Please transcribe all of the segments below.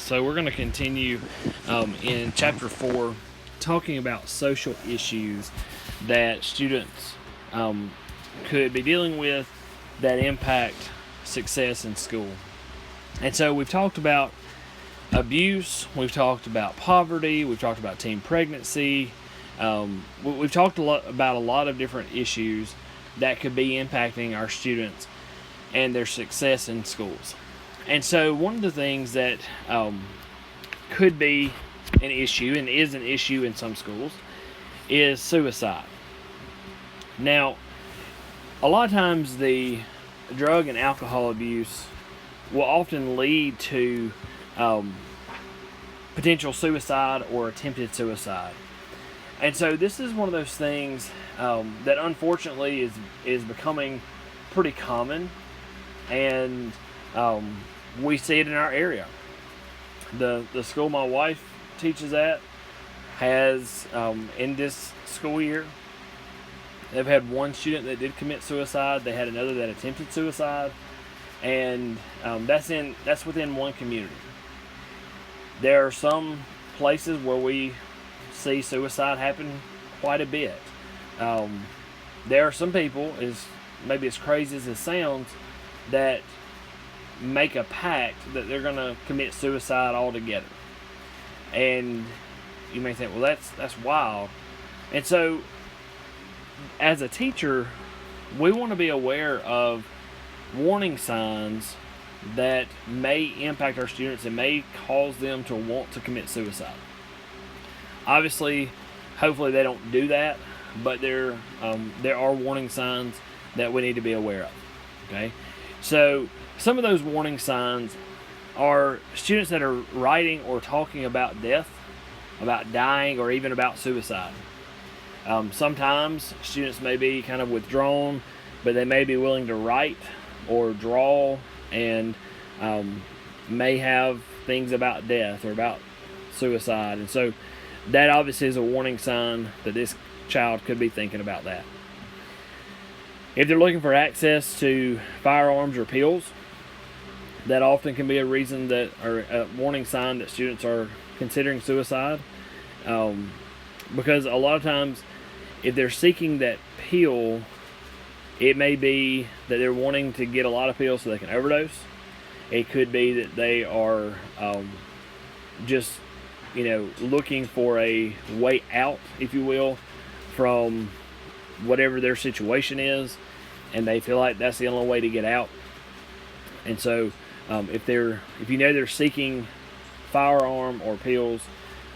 So we're going to continue in chapter 4, talking about social issues that students could be dealing with that impact success in school. And so we've talked about abuse, we've talked about poverty, we've talked about teen pregnancy, we've talked about a lot of different issues that could be impacting our students and their success in schools. And so one of the things that could be an issue, and is an issue in some schools, is suicide. Now, a lot of times the drug and alcohol abuse will often lead to potential suicide or attempted suicide. And so this is one of those things that unfortunately is becoming pretty common, and we see it in our area. The school my wife teaches at has, in this school year, they've had one student that did commit suicide. They had another that attempted suicide, and that's within one community. There are some places where we see suicide happen quite a bit. There are some people, maybe as crazy as it sounds, that make a pact that they're going to commit suicide altogether. And you may think, well, that's wild. And so, as a teacher, we want to be aware of warning signs that may impact our students and may cause them to want to commit suicide. Obviously, hopefully they don't do that, but there are warning signs that we need to be aware of. Okay, so some of those warning signs are students that are writing or talking about death, about dying, or even about suicide. Sometimes students may be kind of withdrawn, but they may be willing to write or draw, and may have things about death or about suicide. And so that obviously is a warning sign that this child could be thinking about that. If they're looking for access to firearms or pills, that often can be a reason that, or a warning sign that students are considering suicide. Because a lot of times, if they're seeking that pill, it may be that they're wanting to get a lot of pills so they can overdose. It could be that they are just, looking for a way out, if you will, from whatever their situation is, and they feel like that's the only way to get out. And so, if you know they're seeking firearm or pills,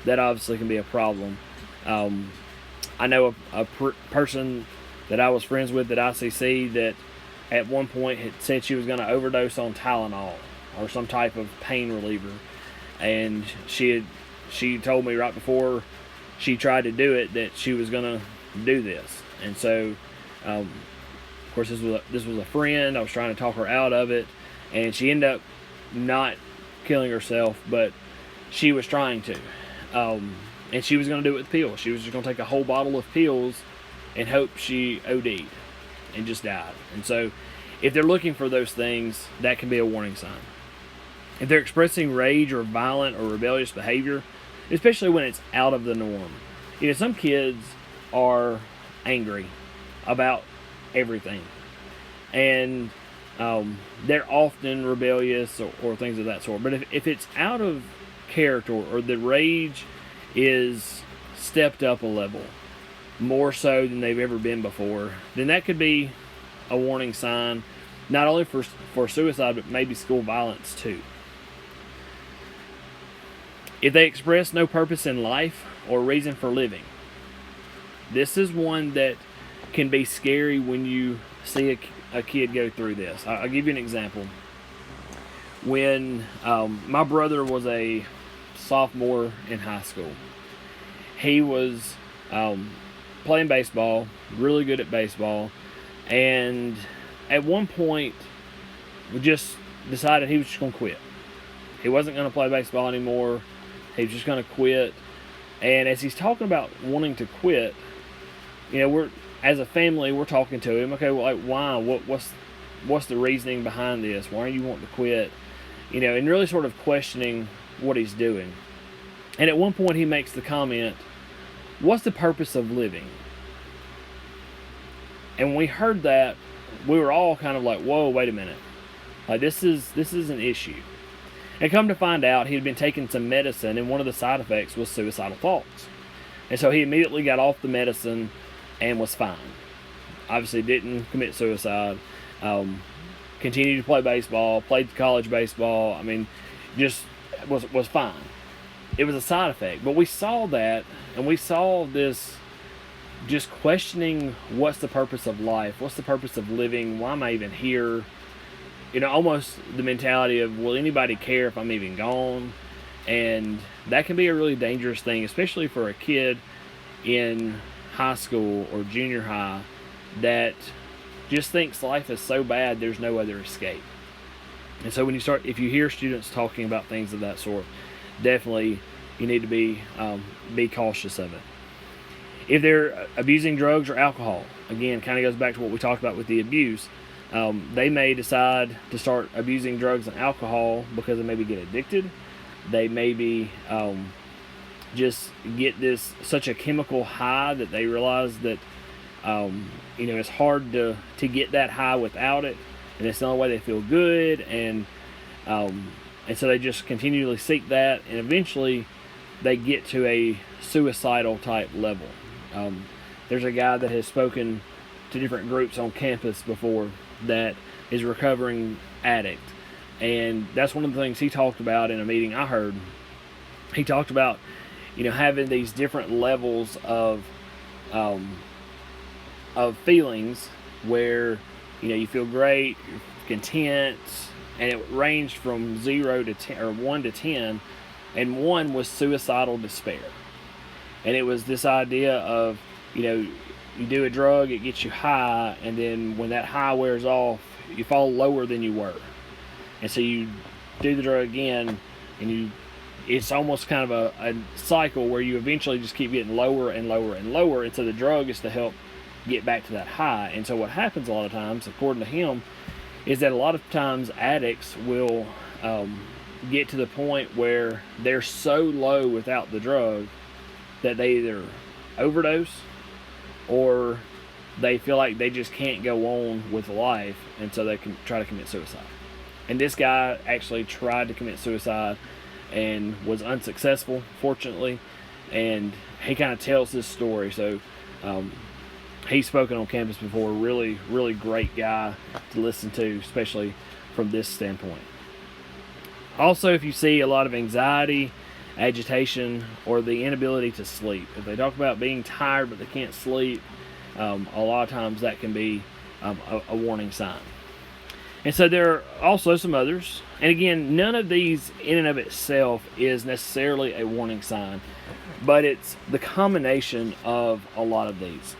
that obviously can be a problem. I know a person that I was friends with at ICC that at one point had said she was going to overdose on Tylenol or some type of pain reliever, and she told me right before she tried to do it that she was going to do this. And so, of course, this was a friend. I was trying to talk her out of it, and she ended up not killing herself, but she was trying to. And she was going to do it with pills. She was just going to take a whole bottle of pills and hope she OD'd and just died. And so, if they're looking for those things, that can be a warning sign. If they're expressing rage or violent or rebellious behavior, especially when it's out of the norm. Some kids are angry about everything, and they're often rebellious or things of that sort. But if it's out of character, or the rage is stepped up a level, more so than they've ever been before, then that could be a warning sign, not only for suicide, but maybe school violence too. If they express no purpose in life or reason for living, this is one that can be scary when you see a kid go through this. I'll give you an example. When my brother was a sophomore in high school, he was playing baseball, really good at baseball, and at one point we just decided he was just going to quit. He wasn't going to play baseball anymore. He was just going to quit. And as he's talking about wanting to quit, as a family, we're talking to him. Okay, well, why? What's the reasoning behind this? Why are you wanting to quit? And really sort of questioning what he's doing. And at one point he makes the comment, "What's the purpose of living?" And when we heard that, we were all kind of like, whoa, wait a minute. Like, this is an issue. And come to find out, he had been taking some medicine, and one of the side effects was suicidal thoughts. And so he immediately got off the medicine and was fine. Obviously didn't commit suicide. Continued to play baseball, played college baseball. I mean, just was fine. It was a side effect. But we saw that, and we saw this just questioning, what's the purpose of life? What's the purpose of living? Why am I even here? Almost the mentality of, will anybody care if I'm even gone? And that can be a really dangerous thing, especially for a kid in high school or junior high that just thinks life is so bad there's no other escape. And so if you hear students talking about things of that sort, definitely you need to be cautious of it. If they're abusing drugs or alcohol, again, kind of goes back to what we talked about with the abuse. They may decide to start abusing drugs and alcohol because they maybe get addicted. They maybe just get such a chemical high that they realize that it's hard to get that high without it, and it's the only way they feel good, and so they just continually seek that, and eventually they get to a suicidal type level. There's a guy that has spoken to different groups on campus before that is a recovering addict, and that's one of the things he talked about in a meeting I heard. He talked about having these different levels of feelings where you feel great, you're content, and it ranged from 0 to 10 or 1 to 10, and 1 was suicidal despair. And it was this idea of, you do a drug, it gets you high, and then when that high wears off, you fall lower than you were. And so you do the drug again, and it's almost kind of a cycle where you eventually just keep getting lower and lower and lower, and so the drug is to help get back to that high. And so what happens a lot of times, according to him, is that a lot of times addicts will get to the point where they're so low without the drug that they either overdose or they feel like they just can't go on with life, and so they can try to commit suicide. And this guy actually tried to commit suicide and was unsuccessful, fortunately, and he kind of tells this story. So he's spoken on campus before. Really, really great guy to listen to, especially from this standpoint. Also, if you see a lot of anxiety, agitation, or the inability to sleep, if they talk about being tired but they can't sleep, a lot of times that can be a warning sign. And so there are also some others, and again, none of these in and of itself is necessarily a warning sign, but it's the combination of a lot of these.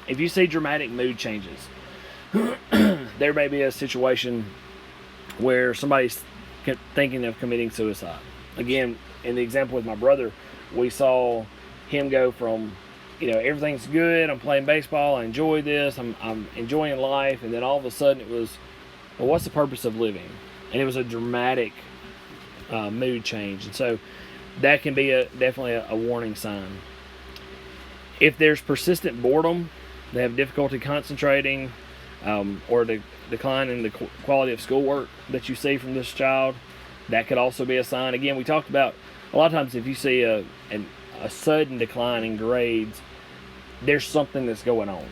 If you see dramatic mood changes, there may be a situation where somebody's thinking of committing suicide. Again, in the example with my brother, we saw him go from, everything's good, I'm playing baseball, I enjoy this, I'm enjoying life, and then all of a sudden it was, well, what's the purpose of living? And it was a dramatic mood change. And so that can be definitely a warning sign. If there's persistent boredom, they have difficulty concentrating, or the decline in the quality of schoolwork that you see from this child, that could also be a sign. Again, we talked about a lot of times if you see a sudden decline in grades, there's something that's going on.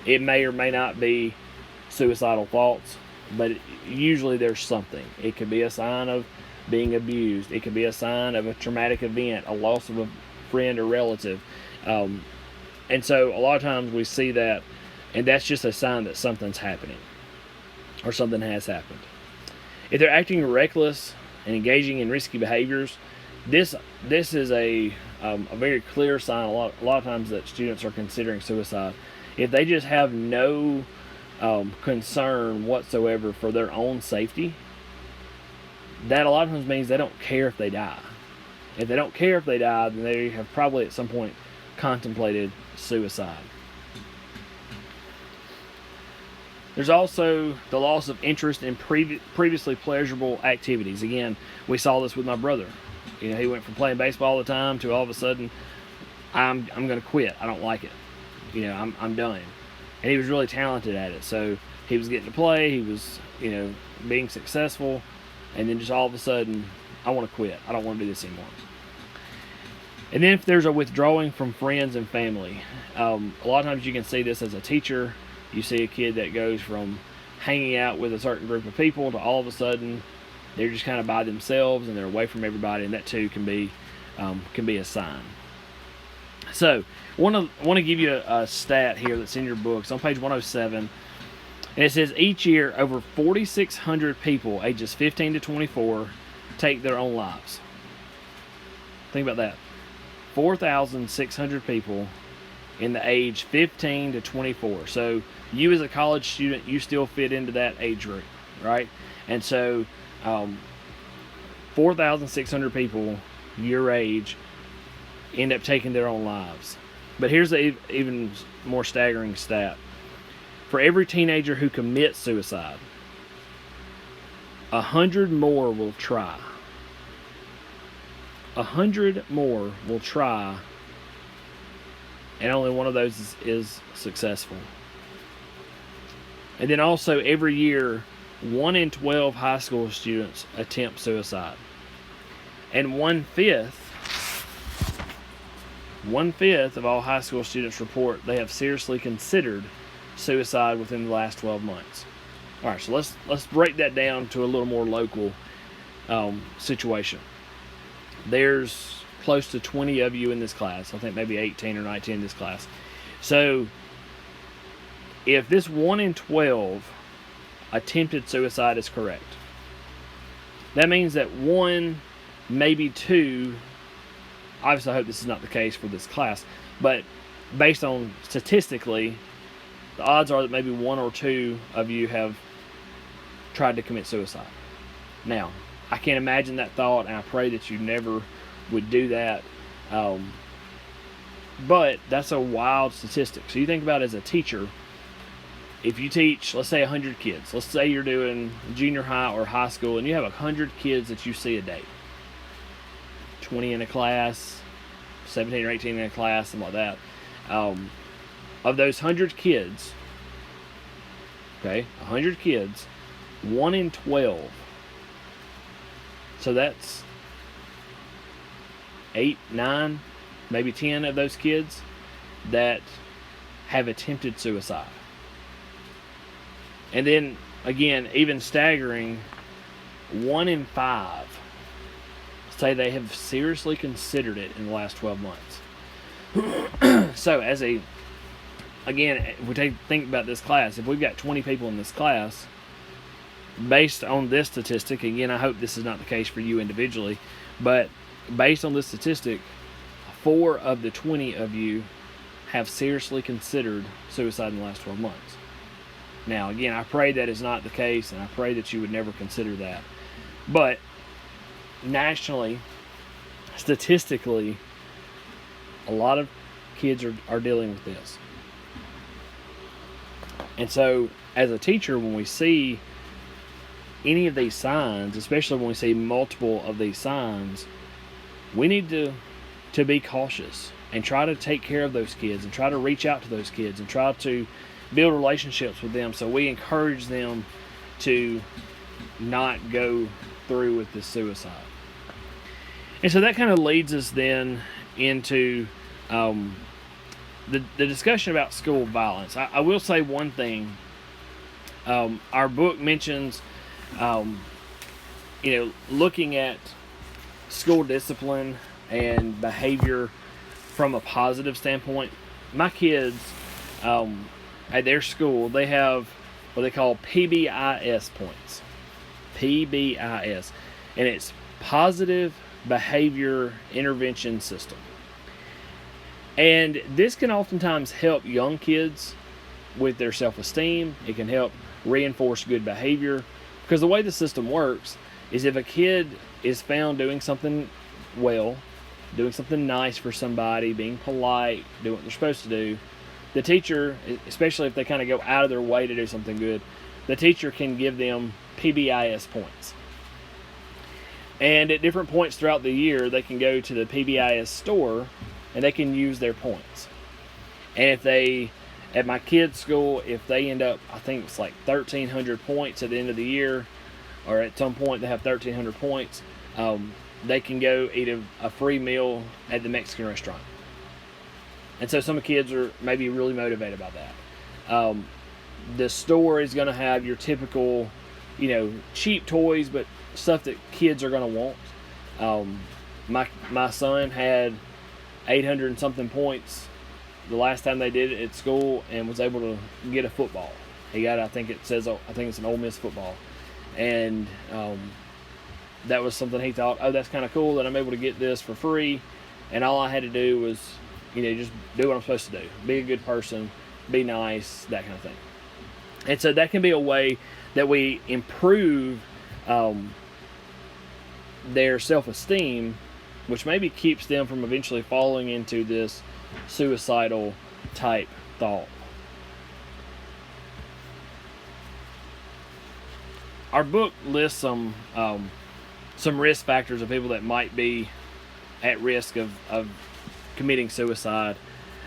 It may or may not be suicidal thoughts, but usually there's something. It could be a sign of being abused. It could be a sign of a traumatic event, a loss of a friend or relative. And so a lot of times we see that, and that's just a sign that something's happening or something has happened. If they're acting reckless and engaging in risky behaviors, this is a very clear sign a lot of times that students are considering suicide. If they just have no concern whatsoever for their own safety, that a lot of times means they don't care if they die. If they don't care if they die, then they have probably at some point contemplated suicide. There's also the loss of interest in previously pleasurable activities. Again, we saw this with my brother. He went from playing baseball all the time to all of a sudden, I'm going to quit. I don't like it. I'm done. And he was really talented at it. So he was getting to play. He was, being successful. And then just all of a sudden, I want to quit. I don't want to do this anymore. And then if there's a withdrawing from friends and family, a lot of times you can see this as a teacher. You see a kid that goes from hanging out with a certain group of people to all of a sudden they're just kind of by themselves and they're away from everybody, and that too can be a sign. So I want to give you a stat here that's in your book. It's on page 107, and it says each year over 4,600 people ages 15 to 24 take their own lives. Think about that. 4,600 people in the age 15 to 24. So you as a college student, you still fit into that age group, right? And so 4,600 people your age end up taking their own lives. But here's the even more staggering stat. For every teenager who commits suicide, 100 more will try. 100 more will try, and only one of those is successful. And then also every year, 1 in 12 high school students attempt suicide. And 1/5 of all high school students report they have seriously considered suicide within the last 12 months. All right, so let's break that down to a little more local situation. There's close to 20 of you in this class. I think maybe 18 or 19 in this class. So if this 1 in 12 attempted suicide is correct, that means that 1, maybe 2, obviously I hope this is not the case for this class, but based on statistically, the odds are that maybe 1 or 2 of you have tried to commit suicide. Now, I can't imagine that thought, and I pray that you never would do that. But that's a wild statistic. So you think about it as a teacher, if you teach, let's say 100 kids, let's say you're doing junior high or high school, and you have 100 kids that you see a day. 20 in a class, 17 or 18 in a class, something like that. Of those 100 kids, 100 kids, 1 in 12. So that's 8, 9, maybe 10 of those kids that have attempted suicide. And then, again, even staggering, 1 in 5 say they have seriously considered it in the last 12 months. So again, if we think about this class, if we've got 20 people in this class, based on this statistic, again, I hope this is not the case for you individually, but based on this statistic, 4 of the 20 of you have seriously considered suicide in the last 12 months. Now, again, I pray that is not the case, and I pray that you would never consider that. But nationally, statistically, a lot of kids are dealing with this. And so, as a teacher, when we see any of these signs, especially when we see multiple of these signs, we need to be cautious and try to take care of those kids and try to reach out to those kids and try to build relationships with them, so we encourage them to not go through with this suicide. And so that kind of leads us then into the discussion about school violence. I will say one thing. Our book mentions looking at school discipline and behavior from a positive standpoint. My kids, at their school, they have what they call PBIS points. PBIS. And it's Positive Behavior Intervention System. And this can oftentimes help young kids with their self-esteem. It can help reinforce good behavior. Because the way the system works is if a kid is found doing something well, doing something nice for somebody, being polite, doing what they're supposed to do, the teacher, especially if they kind of go out of their way to do something good, the teacher can give them PBIS points. And at different points throughout the year, they can go to the PBIS store and they can use their points. And if they, at my kids' school, if they end up, I think it's like 1,300 points at the end of the year, or at some point they have 1,300 points, they can go eat a free meal at the Mexican restaurant. And so some kids are maybe really motivated about that. The store is going to have your typical, cheap toys, but stuff that kids are going to want. My son had 800 and something points the last time they did it at school, and was able to get a football. He got, I think it's an Ole Miss football, and that was something he thought, oh, that's kind of cool that I'm able to get this for free, and all I had to do was, just do what I'm supposed to do, be a good person, be nice, that kind of thing. And so that can be a way that we improve their self-esteem, which maybe keeps them from eventually falling into this suicidal type thought. Our book lists some risk factors of people that might be at risk of committing suicide.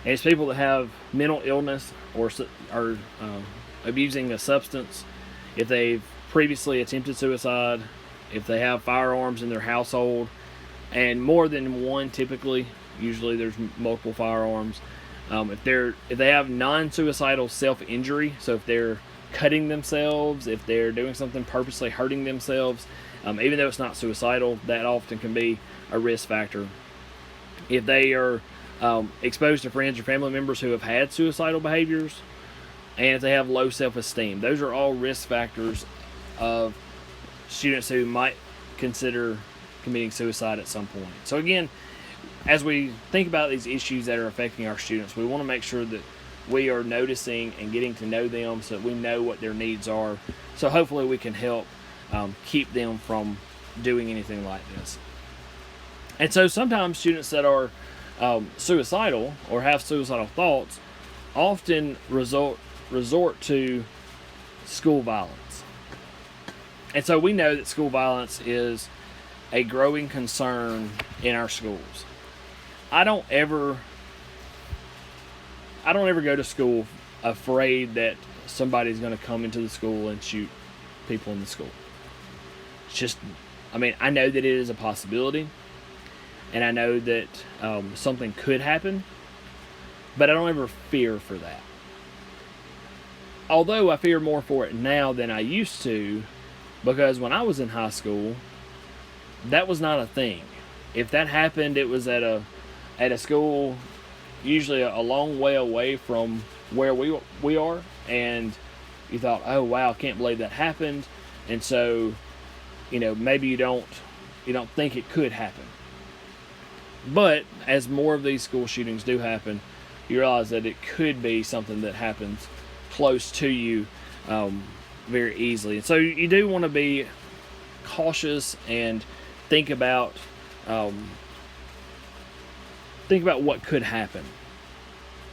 And it's people that have mental illness or are abusing a substance, if they've previously attempted suicide, if they have firearms in their household, and more than one typically. Usually there's multiple firearms. If they have non-suicidal self-injury, so if they're cutting themselves, if they're doing something purposely hurting themselves, even though it's not suicidal, that often can be a risk factor. If they are exposed to friends or family members who have had suicidal behaviors, and if they have low self-esteem, those are all risk factors of students who might consider committing suicide at some point. So again, as we think about these issues that are affecting our students, we want to make sure that we are noticing and getting to know them so that we know what their needs are. So hopefully we can help keep them from doing anything like this. And so sometimes students that are suicidal or have suicidal thoughts often resort to school violence. And so we know that school violence is a growing concern in our schools. I don't ever go to school afraid that somebody's going to come into the school and shoot people in the school. It's just, I know that it is a possibility, and I know that something could happen, but I don't ever fear for that. Although I fear more for it now than I used to, because when I was in high school, that was not a thing. If that happened, it was at a school usually a long way away from where we are, and you thought, oh wow, I can't believe that happened. And so, maybe you don't think it could happen. But as more of these school shootings do happen, you realize that it could be something that happens close to you very easily. And so you do want to be cautious and think about what could happen.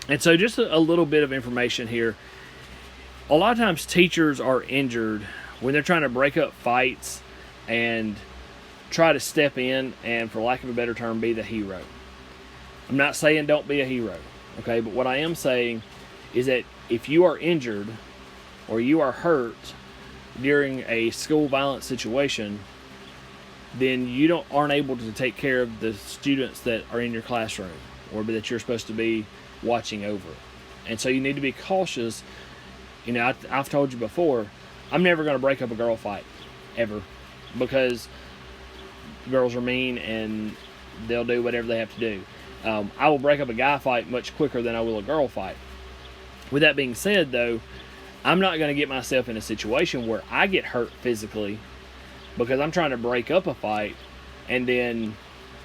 And so just a little bit of information here. A lot of times teachers are injured when they're trying to break up fights and try to step in and, for lack of a better term, be the hero. I'm not saying don't be a hero, okay? But what I am saying is that if you are injured or you are hurt during a school violence situation, then you aren't able to take care of the students that are in your classroom or that you're supposed to be watching over. And so you need to be cautious. I've told you before, I'm never going to break up a girl fight, ever, because girls are mean and they'll do whatever they have to do. I will break up a guy fight much quicker than I will a girl fight. With that being said, though, I'm not going to get myself in a situation where I get hurt physically because I'm trying to break up a fight, and then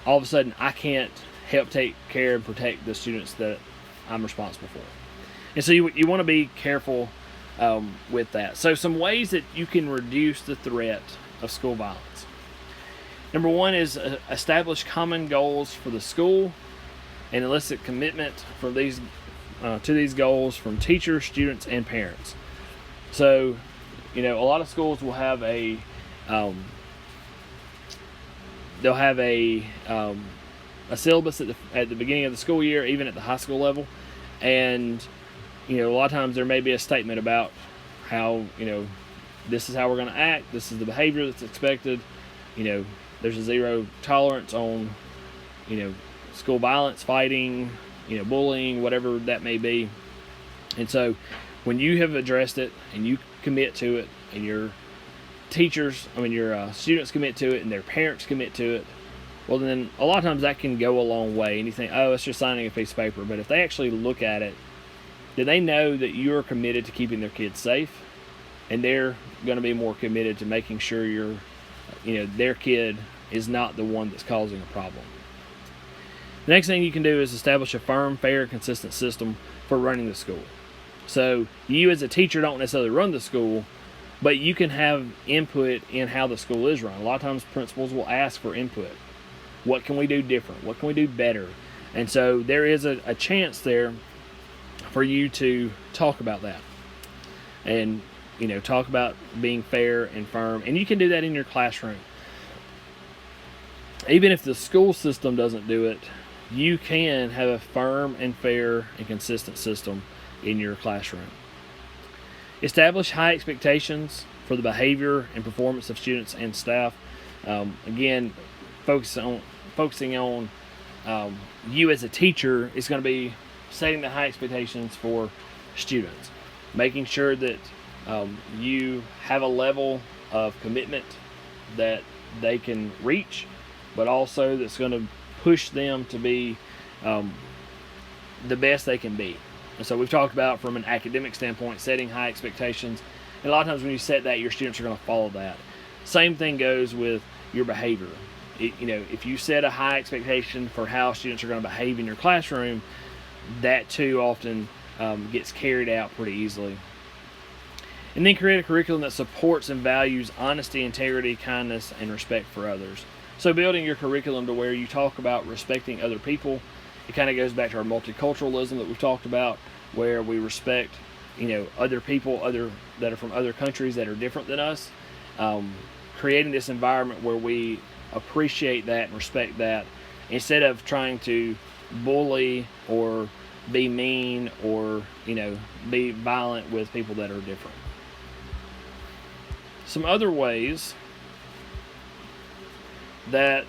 all of a sudden I can't help take care and protect the students that I'm responsible for. And so you want to be careful with that. So some ways that you can reduce the threat of school violence. Number one is establish common goals for the school and elicit commitment from these to these goals from teachers, students, and parents. So, a lot of schools will have they'll have a syllabus at the beginning of the school year, even at the high school level, and a lot of times there may be a statement about how this is how we're going to act, this is the behavior that's expected. There's a zero tolerance on school violence, fighting, bullying, whatever that may be. And so when you have addressed it and you commit to it, and your students commit to it, and their parents commit to it, well, then a lot of times that can go a long way. And you think, oh, it's just signing a piece of paper. But if they actually look at it, then they know that you're committed to keeping their kids safe, and they're going to be more committed to making sure their kid is not the one that's causing a problem. The next thing you can do is establish a firm, fair, consistent system for running the school. So you as a teacher don't necessarily run the school, but you can have input in how the school is run. A lot of times principals will ask for input. What can we do different? What can we do better? And so there is a chance there for you to talk about that. And, talk about being fair and firm. And you can do that in your classroom. Even if the school system doesn't do it, you can have a firm and fair and consistent system in your classroom. Establish high expectations for the behavior and performance of students and staff. Again, focusing on you as a teacher is going to be setting the high expectations for students, making sure that you have a level of commitment that they can reach, but also that's going to push them to be the best they can be. And so we've talked about, from an academic standpoint, setting high expectations. And a lot of times when you set that, your students are going to follow that. Same thing goes with your behavior. If you set a high expectation for how students are going to behave in your classroom, that too often gets carried out pretty easily. And then create a curriculum that supports and values honesty, integrity, kindness, and respect for others. So building your curriculum to where you talk about respecting other people. It kind of goes back to our multiculturalism that we've talked about, where we respect, other people, that are from other countries that are different than us. Creating this environment where we appreciate that and respect that, instead of trying to bully or be mean or be violent with people that are different. Some other ways that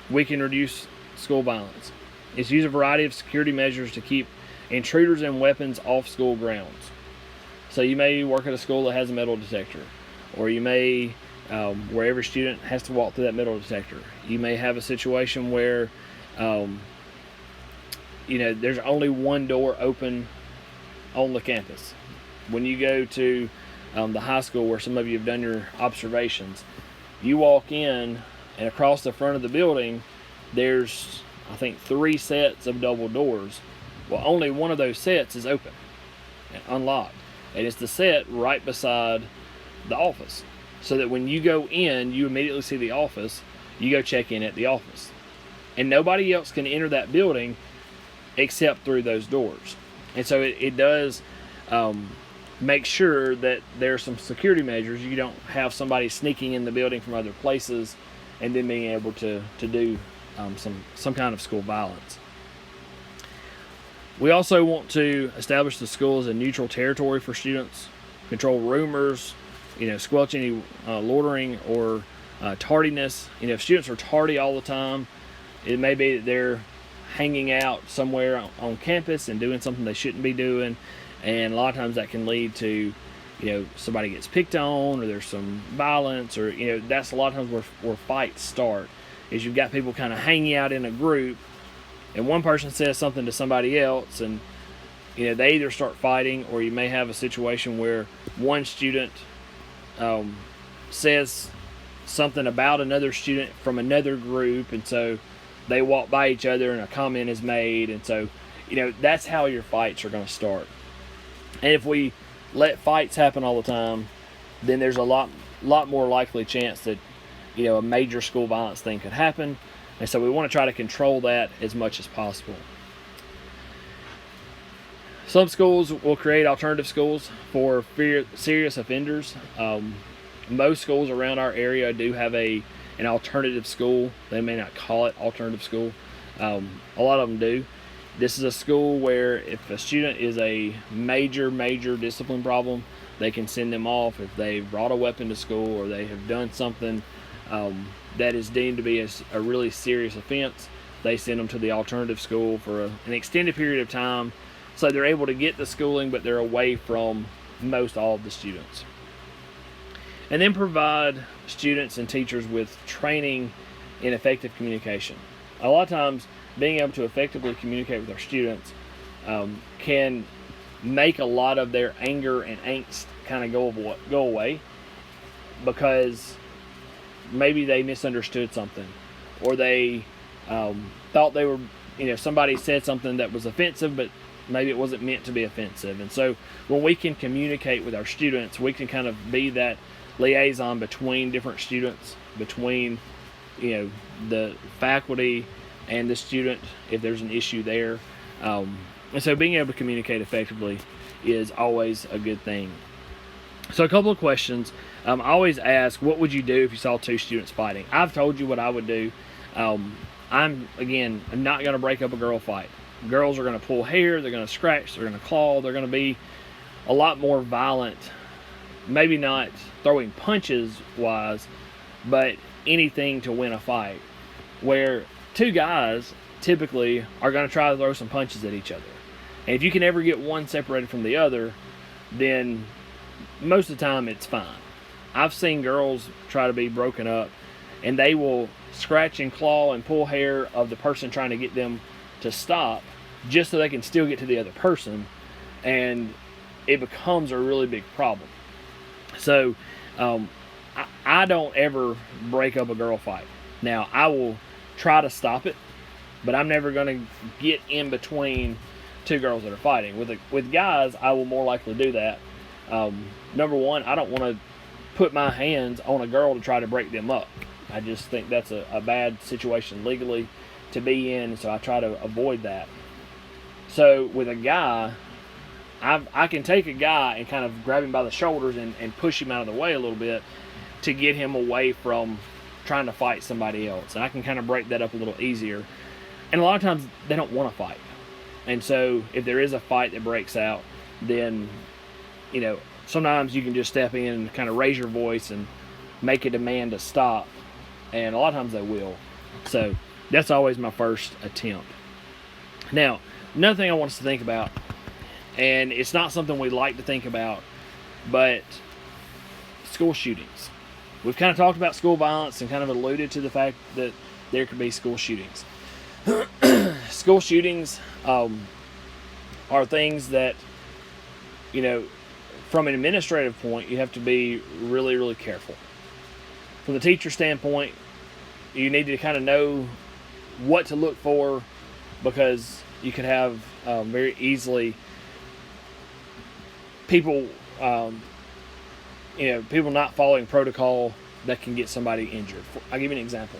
we can reduce school violence is use a variety of security measures to keep intruders and weapons off school grounds. So you may work at a school that has a metal detector, or you may where every student has to walk through that metal detector. You may have a situation where there's only one door open on the campus. When you go to the high school where some of you have done your observations, you walk in, and across the front of the building there's, I think, 3 sets of double doors. Well, only one of those sets is open and unlocked, and it's the set right beside the office, so that when you go in, you immediately see the office. You go check in at the office, and nobody else can enter that building except through those doors. And so it does make sure that there are some security measures. You don't have somebody sneaking in the building from other places and then being able to do some kind of school violence. We also want to establish the school as a neutral territory for students, control rumors, squelch any loitering or tardiness. If students are tardy all the time, it may be that they're hanging out somewhere on campus and doing something they shouldn't be doing, and a lot of times that can lead to somebody gets picked on, or there's some violence, or that's a lot of times where fights start. Is you've got people kind of hanging out in a group, and one person says something to somebody else, and they either start fighting, or you may have a situation where one student says something about another student from another group, and so they walk by each other and a comment is made, and so that's how your fights are going to start. And if we let fights happen all the time, then there's a lot more likely chance that a major school violence thing could happen. And so we want to try to control that as much as possible. Some schools will create alternative schools for serious offenders. Most schools around our area do have an alternative school. They may not call it alternative school. A lot of them do. This is a school where if a student is a major discipline problem, they can send them off. If they've brought a weapon to school or they have done something that is deemed to be a really serious offense, they send them to the alternative school for an extended period of time, so they're able to get the schooling, but they're away from most all of the students. And then provide students and teachers with training in effective communication. A lot of times, being able to effectively communicate with our students can make a lot of their anger and angst kind of go away, because maybe they misunderstood something, or they thought they were, somebody said something that was offensive, but maybe it wasn't meant to be offensive. And so when we can communicate with our students, we can kind of be that liaison between different students, between the faculty and the student if there's an issue there. And so being able to communicate effectively is always a good thing. So a couple of questions. I always ask, what would you do if you saw two students fighting? I've told you what I would do. I'm not going to break up a girl fight. Girls are going to pull hair, they're going to scratch, they're going to claw, they're going to be a lot more violent. Maybe not throwing punches wise, but anything to win a fight. Where two guys typically are going to try to throw some punches at each other. And if you can ever get one separated from the other, then most of the time it's fine. I've seen girls try to be broken up, and they will scratch and claw and pull hair of the person trying to get them to stop, just so they can still get to the other person, and it becomes a really big problem. So I don't ever break up a girl fight. Now, I will try to stop it, but I'm never going to get in between two girls that are fighting. With guys, I will more likely do that. Number one, I don't want to put my hands on a girl to try to break them up. I just think that's a bad situation legally to be in, so I try to avoid that. So with a guy, I can take a guy and kind of grab him by the shoulders and push him out of the way a little bit to get him away from trying to fight somebody else. And I can kind of break that up a little easier. And a lot of times they don't want to fight. And so if there is a fight that breaks out, then, sometimes you can just step in and kind of raise your voice and make a demand to stop. And a lot of times they will. So that's always my first attempt. Now, another thing I want us to think about, and it's not something we like to think about, but school shootings. We've kind of talked about school violence and kind of alluded to the fact that there could be school shootings. School shootings are things that, from an administrative point, you have to be really, really careful. From the teacher standpoint, you need to kind of know what to look for, because you could have very easily people people not following protocol that can get somebody injured. I'll give you an example.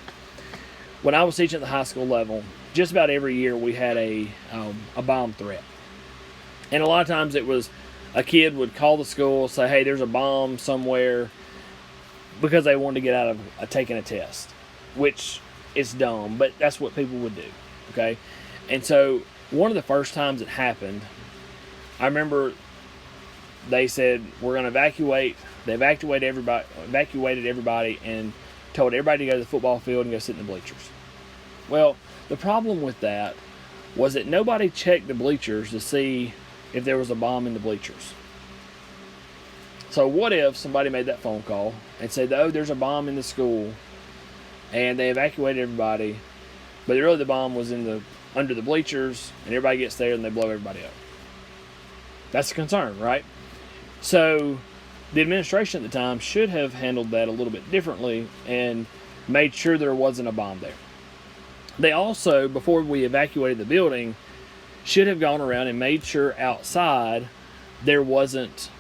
When I was teaching at the high school level, just about every year we had a bomb threat. And a lot of times it was a kid would call the school, say, hey, there's a bomb somewhere, because they wanted to get out of taking a test, which is dumb, but that's what people would do, okay? And so one of the first times it happened, I remember they said, we're going to evacuate. They evacuated everybody and told everybody to go to the football field and go sit in the bleachers. Well, the problem with that was that nobody checked the bleachers to see if there was a bomb in the bleachers. So what if somebody made that phone call and said, oh, there's a bomb in the school, and they evacuated everybody, but really the bomb was under the bleachers, and everybody gets there and they blow everybody up. That's a concern, right? So the administration at the time should have handled that a little bit differently and made sure there wasn't a bomb there. They also, before we evacuated the building, should have gone around and made sure outside there wasn't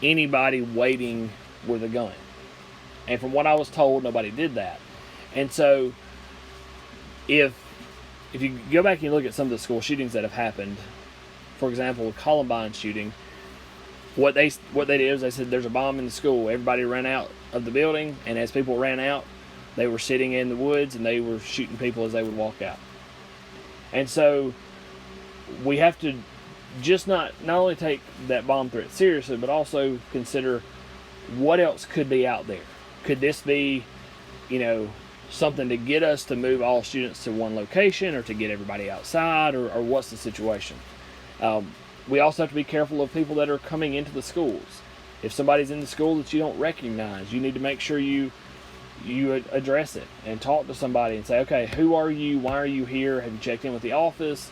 anybody waiting with a gun. And from what I was told, nobody did that. And so if you go back and look at some of the school shootings that have happened, for example, the Columbine shooting, what they did is they said there's a bomb in the school. Everybody ran out of the building, and as people ran out, they were sitting in the woods and they were shooting people as they would walk out. And so we have to just not only take that bomb threat seriously, but also consider what else could be out there. Could this be, something to get us to move all students to one location, or to get everybody outside, or what's the situation? We also have to be careful of people that are coming into the schools. If somebody's in the school that you don't recognize, you need to make sure you address it and talk to somebody and say, okay, who are you? Why are you here? Have you checked in with the office?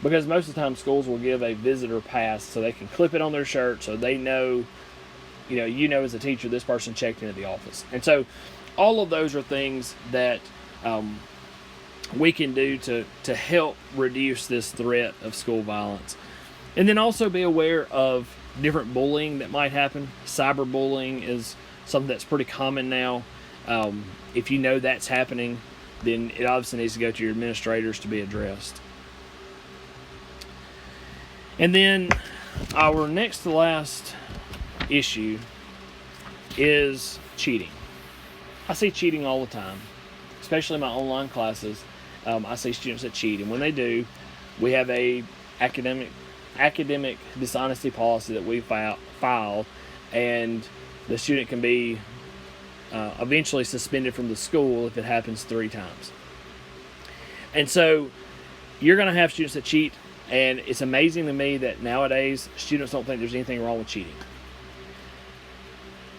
Because most of the time schools will give a visitor pass so they can clip it on their shirt so they know, as a teacher, this person checked in at the office. And so all of those are things that we can do to help reduce this threat of school violence. And then also be aware of different bullying that might happen. Cyberbullying is something that's pretty common now. If you know that's happening, then it obviously needs to go to your administrators to be addressed. And then our next to last issue is cheating. I see cheating all the time, especially in my online classes. I see students that cheat, and when they do, we have a academic dishonesty policy that we file, and the student can be eventually suspended from the school if it happens 3 times. And so you're going to have students that cheat, and it's amazing to me that nowadays students don't think there's anything wrong with cheating.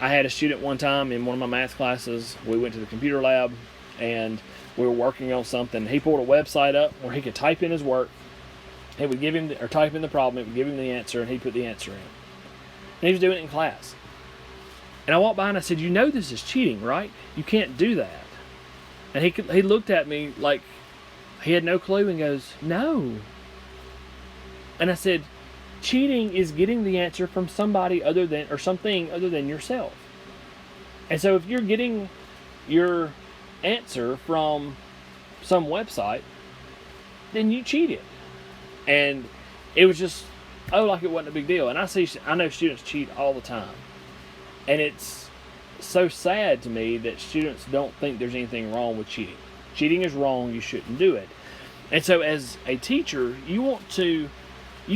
I had a student one time in one of my math classes. We went to the computer lab and we were working on something. He pulled a website up where he could type in his work. It would give him, or type in the problem, it would give him the answer, and he put the answer in. And he was doing it in class. And I walked by and I said, this is cheating, right? You can't do that. And he looked at me like he had no clue and goes, no. And I said, cheating is getting the answer from somebody other than, or something other than yourself. And so if you're getting your answer from some website, then you cheated. And it was just, like it wasn't a big deal. And I know students cheat all the time. And it's so sad to me that students don't think there's anything wrong with cheating. Cheating is wrong, you shouldn't do it. And so as a teacher, you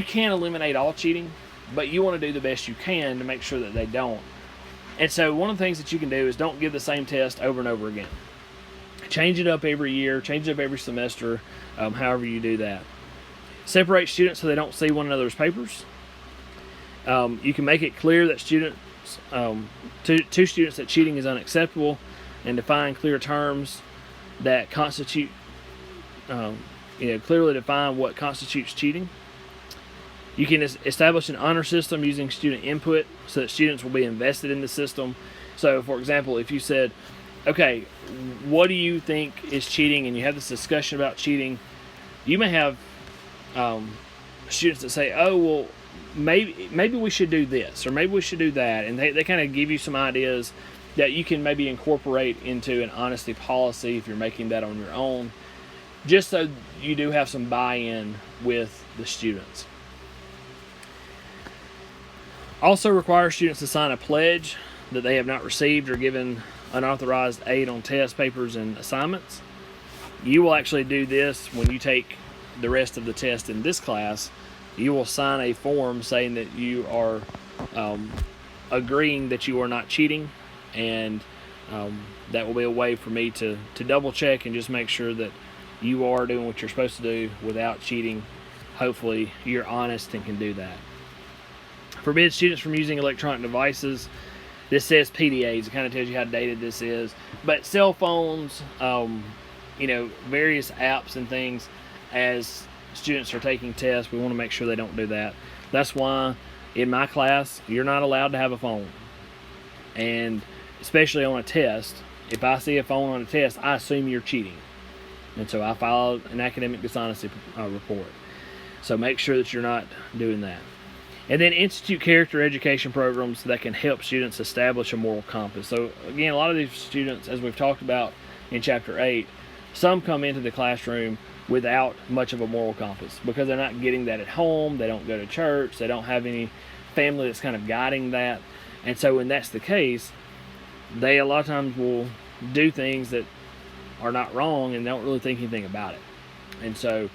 can't eliminate all cheating, but you want to do the best you can to make sure that they don't. And so one of the things that you can do is don't give the same test over and over again. Change it up every year, change it up every semester, however you do that. Separate students so they don't see one another's papers. You can make it clear that to students that cheating is unacceptable, and define clear terms that constitute, clearly define what constitutes cheating. You can establish an honor system using student input so that students will be invested in the system. So, for example, if you said, okay, what do you think is cheating, and you have this discussion about cheating, you may have students that say, oh, well, maybe we should do this, or maybe we should do that, and they kind of give you some ideas that you can maybe incorporate into an honesty policy if you're making that on your own, just so you do have some buy-in with the students. Also require students to sign a pledge that they have not received or given unauthorized aid on test papers and assignments. You will actually do this when you take the rest of the test in this class. You will sign a form saying that you are agreeing that you are not cheating, and that will be a way for me to double check and just make sure that you are doing what you're supposed to do without cheating. Hopefully you're honest and can do that. Forbid students from using electronic devices. This says PDAs. It kind of tells you how dated this is. But cell phones, various apps and things, as students are taking tests, we want to make sure they don't do that. That's why in my class, you're not allowed to have a phone. And especially on a test, if I see a phone on a test, I assume you're cheating. And so I file an academic dishonesty report. So make sure that you're not doing that. And then institute character education programs that can help students establish a moral compass. So again, a lot of these students, as we've talked about in Chapter 8, some come into the classroom without much of a moral compass, because they're not getting that at home. They don't go to church. They don't have any family that's kind of guiding that. And so when that's the case, they a lot of times will do things that are not wrong and don't really think anything about it. And so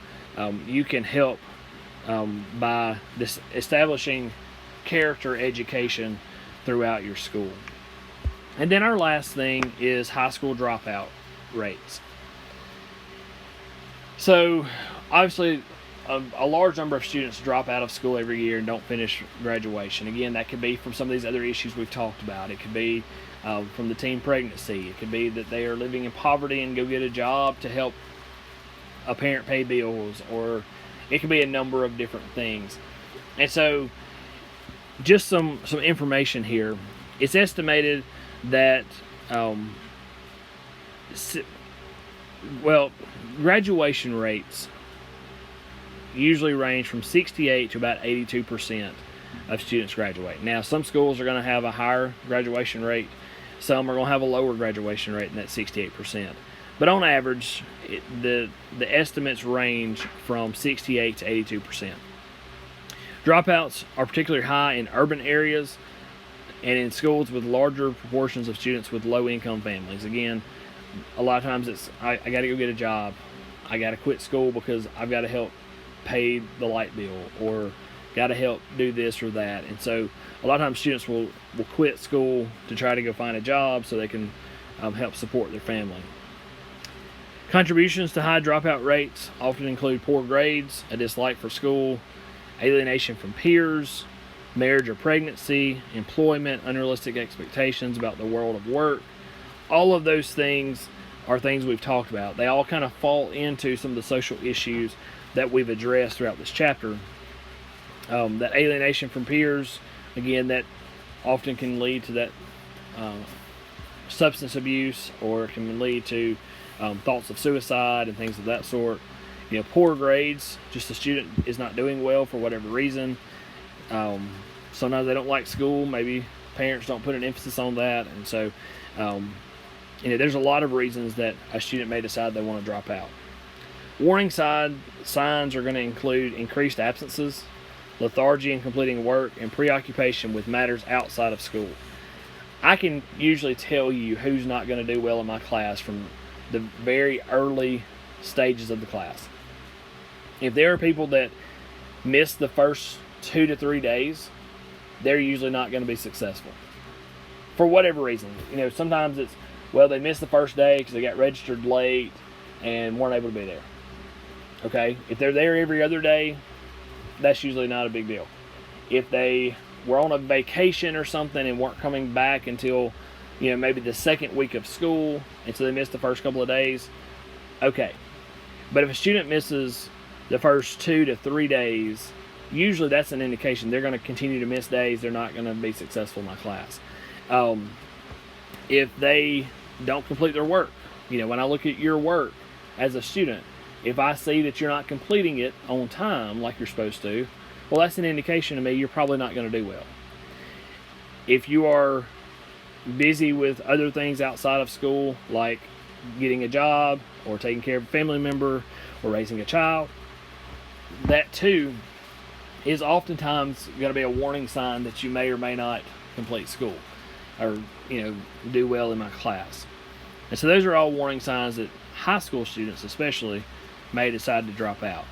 you can help by this establishing character education throughout your school. And then our last thing is high school dropout rates. So obviously a large number of students drop out of school every year and don't finish graduation. Again, that could be from some of these other issues we've talked about. It could be from the teen pregnancy. It could be that they are living in poverty and go get a job to help a parent pay bills, or it could be a number of different things. And so just some information here. It's estimated that graduation rates usually range from 68 to about 82% of students graduate. Now, some schools are going to have a higher graduation rate. Some are going to have a lower graduation rate than that 68%. But on average, the estimates range from 68 to 82%. Dropouts are particularly high in urban areas and in schools with larger proportions of students with low-income families. Again, a lot of times it's, I got to go get a job. I got to quit school because I've got to help pay the light bill, or got to help do this or that. And so a lot of times students will quit school to try to go find a job so they can help support their family. Contributions to high dropout rates often include poor grades, a dislike for school, alienation from peers, marriage or pregnancy, employment, unrealistic expectations about the world of work. All of those things are things we've talked about. They all kind of fall into some of the social issues that we've addressed throughout this chapter. That alienation from peers, again, that often can lead to that substance abuse, or it can lead to thoughts of suicide and things of that sort. You know, poor grades, just the student is not doing well for whatever reason. Sometimes they don't like school. Maybe parents don't put an emphasis on that. And so, there's a lot of reasons that a student may decide they want to drop out. Warning signs are going to include increased absences, lethargy in completing work, and preoccupation with matters outside of school. I can usually tell you who's not going to do well in my class from the very early stages of the class. If there are people that miss the first 2 to 3 days, they're usually not going to be successful for whatever reason. Sometimes it's, they missed the first day because they got registered late and weren't able to be there. Okay, if they're there every other day, that's usually not a big deal. If they were on a vacation or something and weren't coming back until, maybe the second week of school, and so they missed the first couple of days, okay. But if a student misses the first 2 to 3 days, usually that's an indication they're going to continue to miss days. They're not going to be successful in my class. If they don't complete their work, when I look at your work as a student, if I see that you're not completing it on time like you're supposed to, well, that's an indication to me you're probably not going to do well. If you are busy with other things outside of school, like getting a job or taking care of a family member or raising a child, that too is oftentimes going to be a warning sign that you may or may not complete school or do well in my class. And so those are all warning signs that high school students especially may decide to drop out.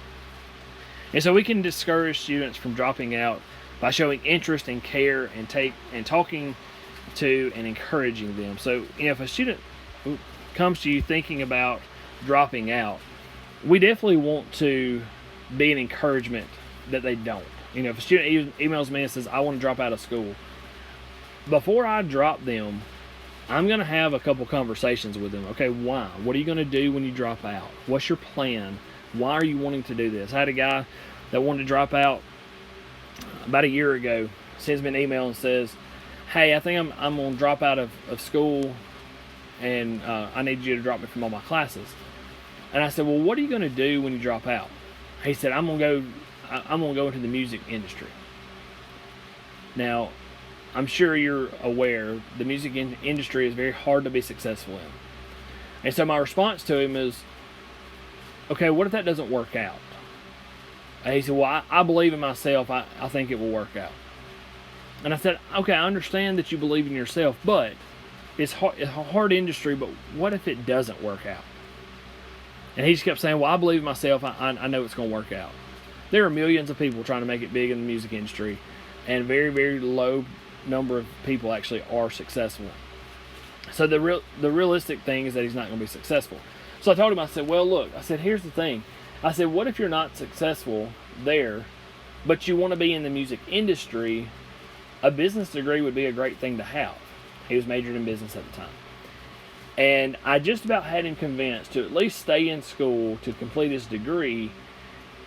And so we can discourage students from dropping out by showing interest and care and talking to and encouraging them. So if a student comes to you thinking about dropping out, we definitely want to be an encouragement that they don't. If a student emails me and says, I want to drop out of school, before I drop them, I'm going to have a couple conversations with them. Okay, why? What are you going to do when you drop out? What's your plan? Why are you wanting to do this? I had a guy that wanted to drop out about a year ago, sends me an email and says, hey, I think I'm going to drop out of school, and I need you to drop me from all my classes. And I said, well, what are you going to do when you drop out? He said, I'm going to go into the music industry. Now, I'm sure you're aware the music industry is very hard to be successful in. And so my response to him is, okay, what if that doesn't work out? And he said, well, I believe in myself. I think it will work out. And I said, okay, I understand that you believe in yourself, but it's a hard industry, but what if it doesn't work out? And he just kept saying, well, I believe in myself. I know it's going to work out. There are millions of people trying to make it big in the music industry, and very, very low number of people actually are successful. So the realistic thing is that he's not going to be successful. So I told him, I said, well, look, I said, here's the thing. I said, what if you're not successful there, but you want to be in the music industry? A business degree would be a great thing to have. He was majored in business at the time. And I just about had him convinced to at least stay in school to complete his degree,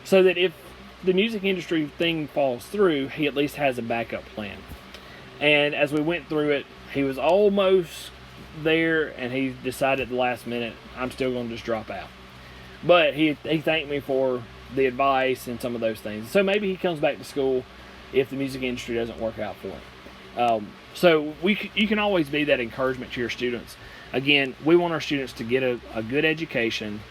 so that if the music industry thing falls through, he at least has a backup plan. And as we went through it, he was almost there, and he decided at the last minute, I'm still going to just drop out. But he thanked me for the advice and some of those things. So maybe he comes back to school if the music industry doesn't work out for him. So you can always be that encouragement to your students. Again, we want our students to get a good education,